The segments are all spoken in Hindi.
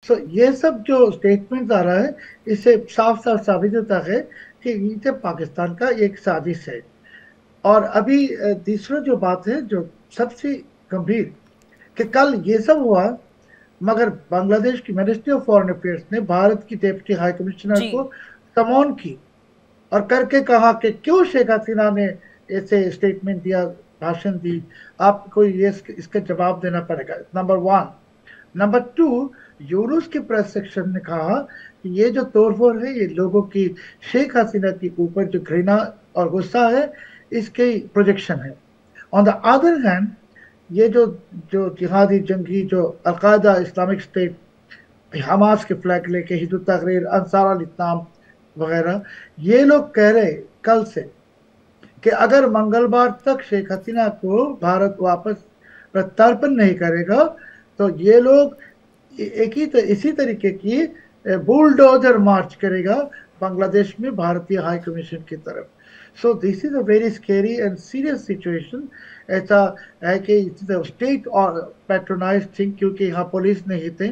सो ये सब जो स्टेटमेंट आ रहा है, इससे साफ साफ साबित होता है कि ये पाकिस्तान का एक साजिश है। और अभी तीसरा जो बात है, जो सबसे गंभीर, कि कल ये सब हुआ, मगर बांग्लादेश की मिनिस्ट्री ऑफ फॉरेन अफेयर्स ने भारत की डेप्यूटी हाई कमिश्नर जी। को समन की और करके कहा कि क्यों शेख हसीना ने ऐसे स्टेटमेंट दिया, भाषण दी, आपको ये इसका जवाब देना पड़ेगा, number one. Number two, Yunus के प्रेस सेक्शन ने कहा कि ये जो तोड़फोड़ है, ये लोगों की शेख हसीना के ऊपर जो घृणा और गुस्सा है, इसके प्रोजेक्शन है। ऑन द अदर हैंड, ये जो जो जिहादी जंगी, जो अलकायदा, इस्लामिक स्टेट, हमास के फ्लैग लेके हिजबुत तहरीर, अंसार अल इस्लाम वगैरह, ये लोग कह रहे कल से कि अगर मंगलवार तक शेख हसीना को भारत वापस प्रत्यर्पण नहीं करेगा, तो ये लोग एक ही इसी तरीके की बुलडोजर मार्च करेगा बांग्लादेश में भारतीय हाई कमीशन की तरफ। So this is a very scary and serious situation. ऐसा है कि स्टेट और पैट्रोनाइज थिंग, क्योंकि यहाँ पुलिस नहीं थे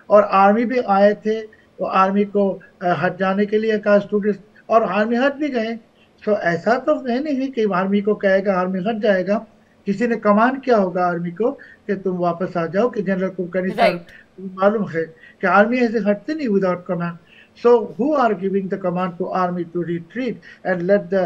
और आर्मी भी आए थे, तो आर्मी को हट जाने के लिए कहा स्टूडेंट्स, और आर्मी हट भी गए। तो ऐसा तो है नहीं कि आर्मी को कहेगा आर्मी हट जाएगा। किसी ने कमांड किया होगा आर्मी को कि तुम वापस आ जाओ, कि जनरल कुलकर्णी सर, राइट। मालूम है कि आर्मी ऐसे हटते नहीं without command. So who are giving the command to army to retreat and let the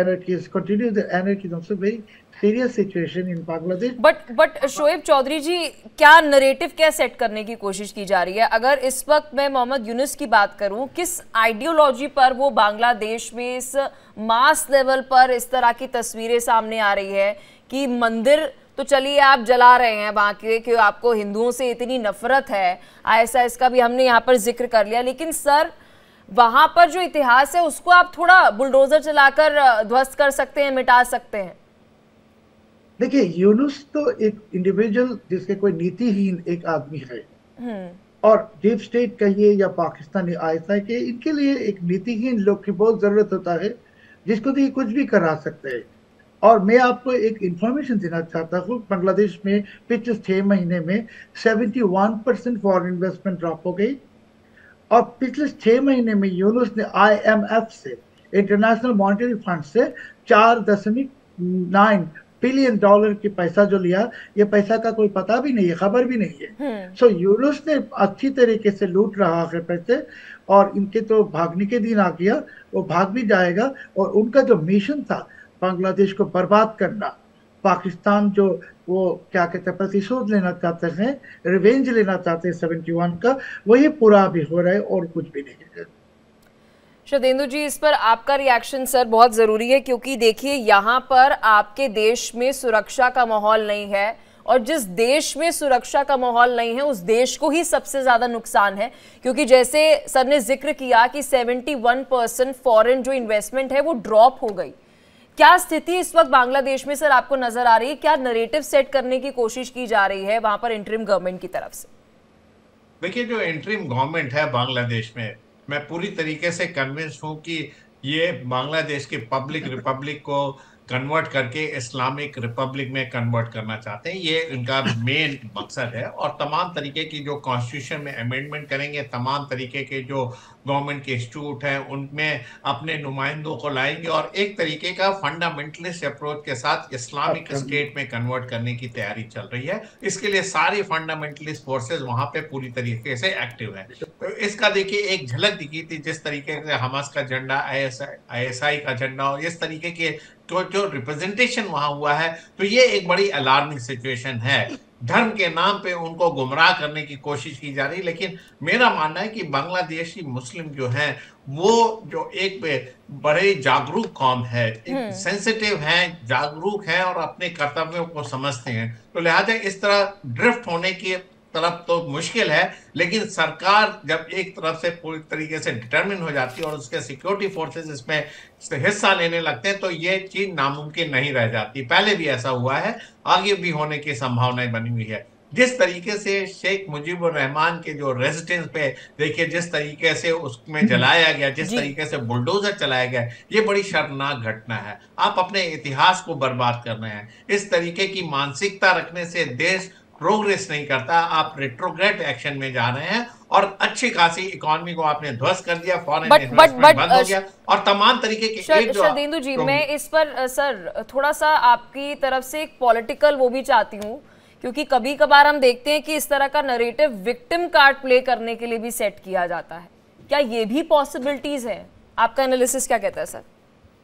anarchists continue the anarchy? Also very serious situation in Bangladesh. But Shoaib Chaudhary ji, क्या नरेटिव क्या सेट करने की कोशिश की जा रही है? अगर इस वक्त मैं मोहम्मद यूनुस की बात करूं, किस आइडियोलॉजी पर वो बांग्लादेश में इस मास लेवल पर इस तरह की तस्वीरें सामने आ रही है कि मंदिर तो चलिए आप जला रहे हैं वहां के, कि आपको हिंदुओं से इतनी नफरत है, ऐसा इसका भी हमने यहाँ पर जिक्र कर लिया, लेकिन सर वहां पर जो इतिहास है उसको आप थोड़ा बुलडोजर चलाकर ध्वस्त कर सकते हैं, मिटा सकते हैं। देखिए, यूनुस तो एक इंडिविजुअल, जिसके कोई नीतिहीन एक आदमी है। हम्म। और डीप स्टेट कहिए या पाकिस्तानी आईएसआई के, इनके लिए एक नीतिहीन लोग की बहुत जरूरत होता है, जिसको तो ये कुछ भी करा सकते हैं। और मैं आपको एक इंफॉर्मेशन देना चाहता हूँ, बांग्लादेश में पिछले 6 महीने में 71% फॉरेन इन्वेस्टमेंट ड्रॉप हो गई। और पिछले 6 महीने में यूनुस ने आईएमएफ से, इंटरनेशनल मॉनेटरी फंड से, 4.9 बिलियन डॉलर की पैसा जो लिया, ये पैसा का कोई पता भी नहीं है, खबर भी नहीं है। हम्म। सो यूनुस ने अच्छी तरीके से लूट रहा है पैसे, और इनके तो भागने के दिन आ गया, वो भाग भी जाएगा। और उनका जो मिशन था बांग्लादेश को बर्बाद करना, पाकिस्तान जो वो क्या कहते हैं, प्रतिशोध लेना चाहते हैं, रिवेंज लेना चाहते हैं 71 का, वही पूरा भी हो रहा है और कुछ भी नहीं है। शदेंदु जी, इस पर आपका रिएक्शन सर बहुत ज़रूरी है, क्योंकि देखिए यहाँ पर आपके देश में सुरक्षा का माहौल नहीं है, और जिस देश में सुरक्षा का माहौल नहीं है उस देश को ही सबसे ज़्यादा नुकसान है। क्योंकि जैसे सर ने जिक्र किया कि 71% फॉरेन जो इन्वेस्टमेंट है वो ड्रॉप हो गई। क्या स्थिति इस वक्त बांग्लादेश में सर आपको नजर आ रही है? क्या नरेटिव सेट करने की कोशिश की जा रही है वहां पर इंटरिम गवर्नमेंट की तरफ से? देखिए, जो इंटरिम गवर्नमेंट है बांग्लादेश में, मैं पूरी तरीके से कन्विंस हूं कि ये बांग्लादेश के पब्लिक रिपब्लिक को कन्वर्ट करके इस्लामिक रिपब्लिक में कन्वर्ट करना चाहते हैं। ये इनका मेन मकसद है। और तमाम तरीके की जो कॉन्स्टिट्यूशन में अमेंडमेंट करेंगे, तमाम तरीके के जो गवर्नमेंट के इंस्टीट्यूट हैं उनमें अपने नुमाइंदों को लाएंगे और एक तरीके का फंडामेंटलिस्ट अप्रोच के साथ इस्लामिक अच्छा। स्टेट में कन्वर्ट करने की तैयारी चल रही है। इसके लिए सारी फंडामेंटलिस्ट फोर्सेस वहां पे पूरी तरीके से एक्टिव है। तो इसका देखिए एक झलक दिखी थी, जिस तरीके से हमास का झंडा, आईएसआई का झंडा और इस तरीके के तो जो रिप्रेजेंटेशन वहां हुआ है, तो ये एक बड़ी अलार्मिंग सिचुएशन है। धर्म के नाम पे उनको गुमराह करने की कोशिश की जा रही। लेकिन मेरा मानना है कि बांग्लादेशी मुस्लिम जो हैं, वो जो एक बड़े जागरूक कौम है, सेंसिटिव हैं, जागरूक हैं और अपने कर्तव्यों को समझते हैं। तो लिहाजा इस तरह ड्रिफ्ट होने की तरफ तो मुश्किल है। लेकिन सरकार जब एक तरफ से पूरी तरीके से डिटर्मिन हो जाती है और उसके सिक्योरिटी फोर्सेस इसमें हिस्सा लेने लगते हैं, तो ये चीज नामुमकिन नहीं रह जाती। पहले भी ऐसा हुआ है, आगे भी होने की संभावनाएं बनी हुई है। जिस तरीके से शेख मुजीबुर रहमान के जो रेजिडेंस पे देखिए, जिस तरीके से उसमें जलाया गया, जिस जी। तरीके से बुलडोजर चलाया गया, ये बड़ी शर्मनाक घटना है। आप अपने इतिहास को बर्बाद कर रहे हैं। इस तरीके की मानसिकता रखने से देश प्रोग्रेस नहीं करता, आप रेट्रोग्रेड एक्शन में जा रहे हैं अच्छी खासी इकोनॉमी को आपने ध्वस्त कर दिया, फॉरेन इन्वेस्टमेंट बंद हो गया और तमाम तरीके के शरदेंदु जी, मैं इस पर सर थोड़ा सा आपकी तरफ से एक पॉलिटिकल वो भी चाहती हूँ, क्योंकि कभी कभार हम देखते हैं कि इस तरह का नरेटिव विक्टिम कार्ड प्ले करने के लिए भी सेट किया जाता है। क्या ये भी पॉसिबिलिटीज है? आपका एनालिसिस क्या कहता है सर?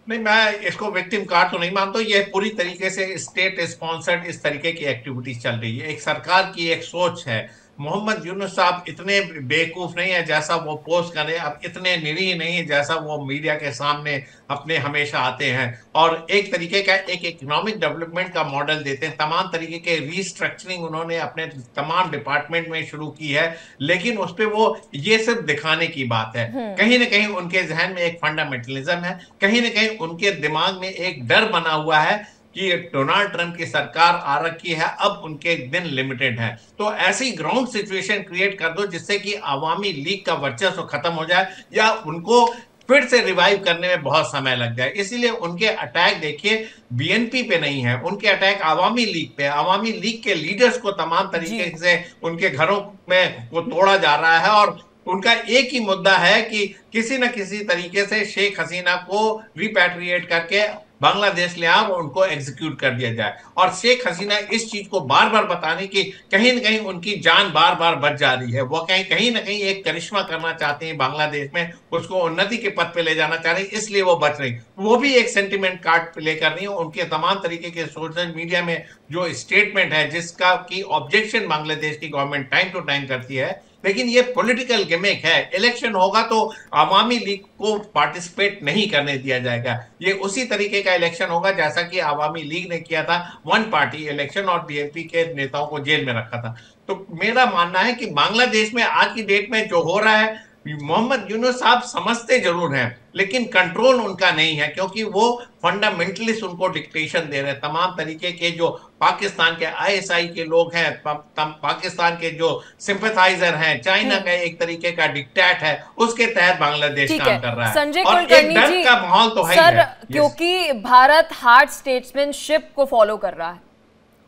नहीं, मैं इसको विक्टिम कार्ड तो नहीं मानता। ये पूरी तरीके से स्टेट स्पॉन्सर्ड इस तरीके की एक्टिविटीज चल रही है। एक सरकार की एक सोच है। मोहम्मद यूनुस साहब इतने बेवकूफ नहीं है जैसा वो पोस्ट करें, अब इतने निरीह नहीं है जैसा वो मीडिया के सामने अपने हमेशा आते हैं, और एक तरीके का एक इकोनॉमिक डेवलपमेंट का मॉडल देते हैं। तमाम तरीके के रीस्ट्रक्चरिंग उन्होंने अपने तमाम डिपार्टमेंट में शुरू की है, लेकिन उस पर वो ये सिर्फ दिखाने की बात है। कहीं ना कहीं उनके जहन में एक फंडामेंटलिज्म है, कहीं ना कहीं उनके दिमाग में एक डर बना हुआ है कि डोनाल्ड ट्रंप की सरकार आ रखी है, अब उनके दिन लिमिटेड है। तो ऐसी ग्राउंड सिचुएशन क्रिएट कर दो जिससे कि आवामी लीग का वर्चस्व खत्म हो जाए या उनको फिर से रिवाइव करने में बहुत समय लग जाए। इसीलिए उनके अटैक देखिए बीएनपी पे नहीं है, उनके अटैक आवामी लीग पे। आवामी लीग के लीडर्स को तमाम तरीके से उनके घरों में को तोड़ा जा रहा है और उनका एक ही मुद्दा है कि किसी न किसी तरीके से शेख हसीना को रिपैट्रिएट करके बांग्लादेश ले आओ, उनको एग्जीक्यूट कर दिया जाए। और शेख हसीना इस चीज को बार बार बताने की कहीं न कहीं उनकी जान बार बार बच जा रही है। वो कहीं न कहीं एक करिश्मा करना चाहते हैं बांग्लादेश में, उसको उन्नति के पथ पे ले जाना चाह रही है, इसलिए वो बच रही। वो भी एक सेंटिमेंट कार्ड प्ले कर रही है। उनके तमाम तरीके के सोशल मीडिया में जो स्टेटमेंट है जिसका की ऑब्जेक्शन बांग्लादेश की गवर्नमेंट टाइम टू टाइम करती है, लेकिन ये पॉलिटिकल गिमिक है। इलेक्शन होगा तो आवामी लीग को पार्टिसिपेट नहीं करने दिया जाएगा। ये उसी तरीके का इलेक्शन होगा जैसा कि आवामी लीग ने किया था, वन पार्टी इलेक्शन, और बीएनपी के नेताओं को जेल में रखा था। तो मेरा मानना है कि बांग्लादेश में आज की डेट में जो हो रहा है, मोहम्मद यूनुस साहब समझते जरूर हैं लेकिन कंट्रोल उनका नहीं है, क्योंकि वो फंडामेंटलिस्ट उनको डिक्टेशन दे रहे हैं। तमाम तरीके के जो पाकिस्तान के आईएसआई के लोग हैं, पाकिस्तान के जो सिंपैथाइजर हैं, चाइना का एक तरीके का डिक्टेट है, उसके तहत बांग्लादेश काम कर रहा है। संजय और एक डर का माहौल तो है सर, क्योंकि भारत हार्ड स्टेट्समैनशिप को फॉलो कर रहा है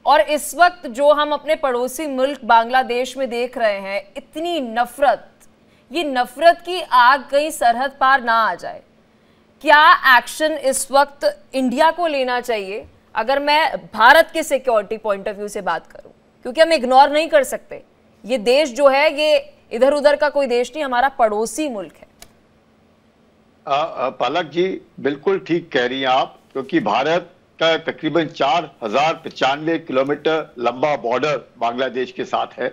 और इस वक्त जो हम अपने पड़ोसी मुल्क बांग्लादेश में देख रहे हैं, इतनी नफरत, ये नफरत की आग कहीं सरहद पार ना आ जाए। क्या एक्शन इस वक्त इंडिया को लेना चाहिए अगर मैं भारत के सिक्योरिटी पॉइंट ऑफ व्यू से बात करूं? क्योंकि हम इग्नोर नहीं कर सकते, ये देश जो है ये इधर उधर का कोई देश नहीं, हमारा पड़ोसी मुल्क है। पलक जी बिल्कुल ठीक कह रही हैं आप, क्योंकि भारत का तकरीबन 4095 किलोमीटर लंबा बॉर्डर बांग्लादेश के साथ है।